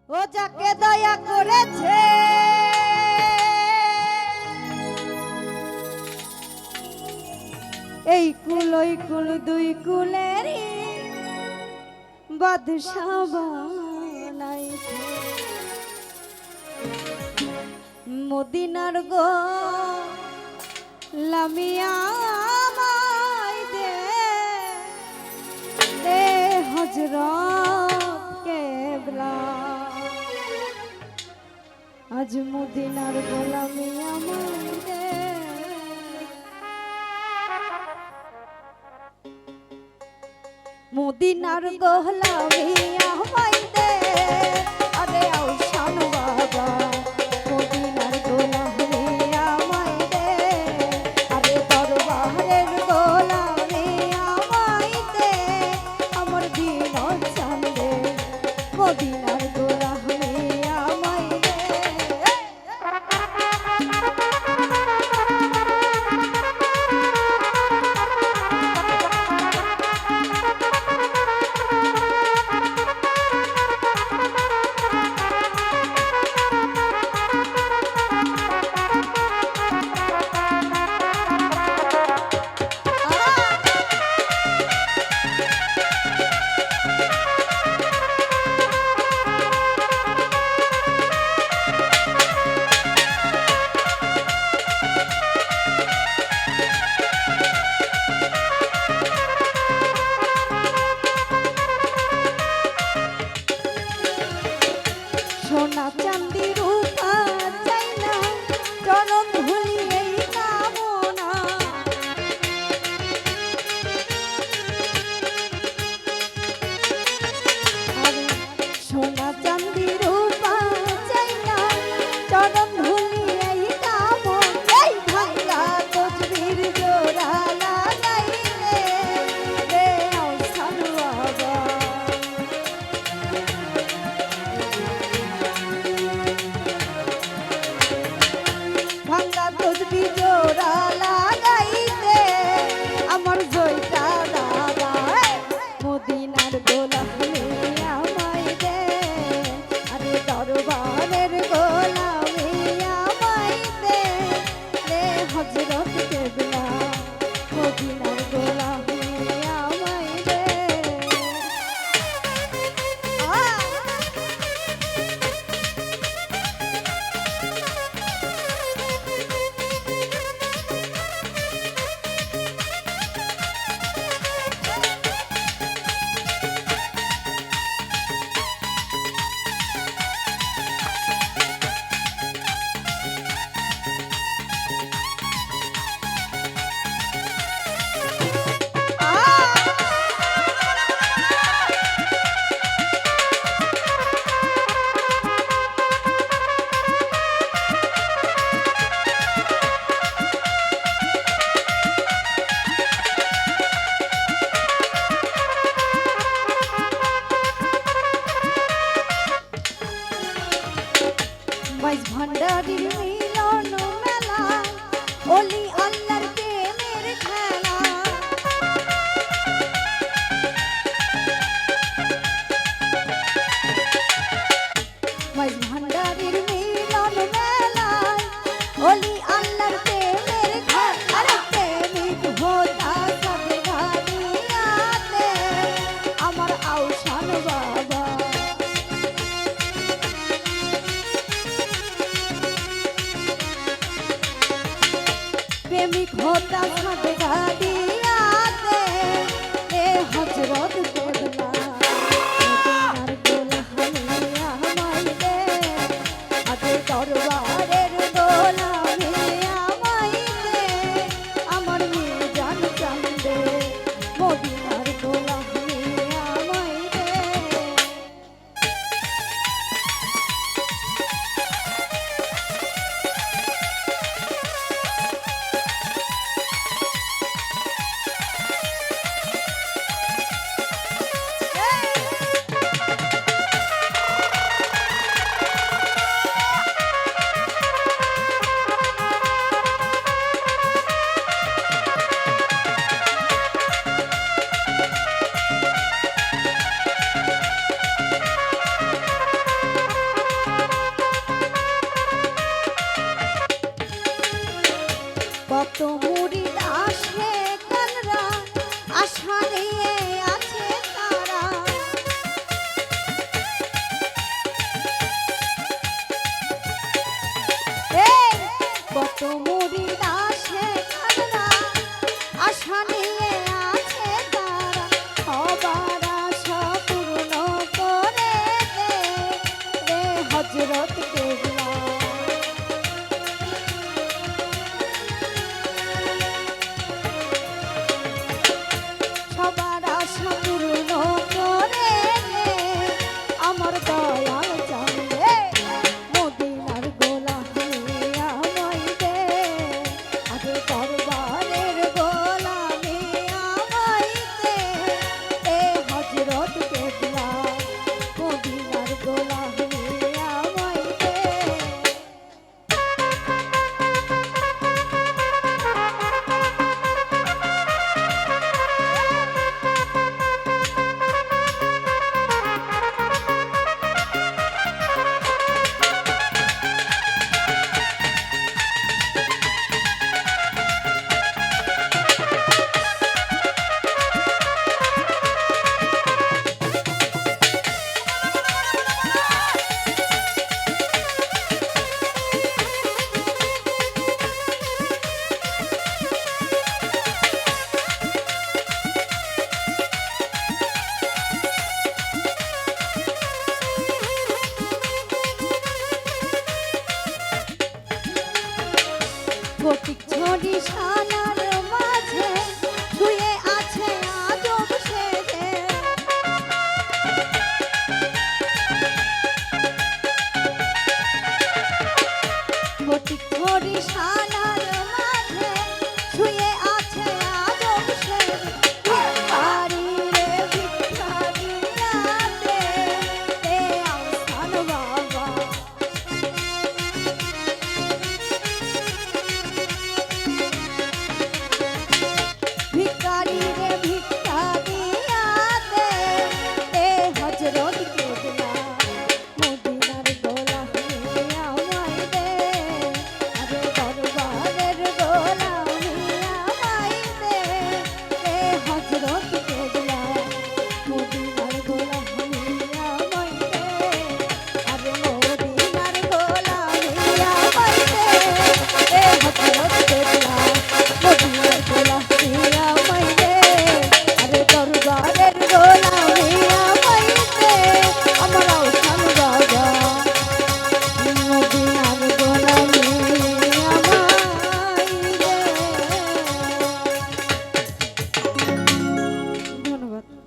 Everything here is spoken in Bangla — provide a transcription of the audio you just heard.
ও যাকে দয়া করেছে এই কুল ওই কুল দুই কুলের বাদশা বানাইছে মদিনার গো লামিয়া আমায় দে হযরত কেবলা আজ মদিনার গোলামি আমায় দে মদিনার গোলামি আমায় দে আরে আউশান বাবা মদিনার গোলামি আমায় দে আরে দরবারের গোলামি আমায় দে আমার দিন চাঁদে মদিনার গোলামি আমায় দে সোনা চাঁদি রূপা চাই না চরণ ধুলি এই কামনা আরে সোনা চাঁদি রূপা চাই না চরণ ধুলি এই কামনা এই ভাঙ্গা তসবির জোড়া লাগাইলে রে আওসান বাবা ভাঙ্গা তসবি জোড়া লাগাইতে আমার জয়টা দাদা মদিনার গোলামি আমায় দে আরে দরবারের গোলামি আমায় দে রে হযরত কেবলা মদিনার গোলামি আমায় দে মাইজ ভান্ডারির মিলন মেলা ওলি আল্লাহর প্রেমের খেলা মাইজ ভান্ডারির মিলন মেলা ওলি আল্লাহর প্রেমের খেলা আরে প্রেমিক হোতা সব ঘানিয়াতে আমার আউশান বাবা প্রেমিক হোতা সাথে গাদিয়াতে এ হযরত কেবলা মদিনার গোলামি আমায় দে আগে দরবারের গোলামি আমায় দে আমার মিজান চাঁদে মদিনার গোলামি আমায় দে ফটিক ছড়ি শালার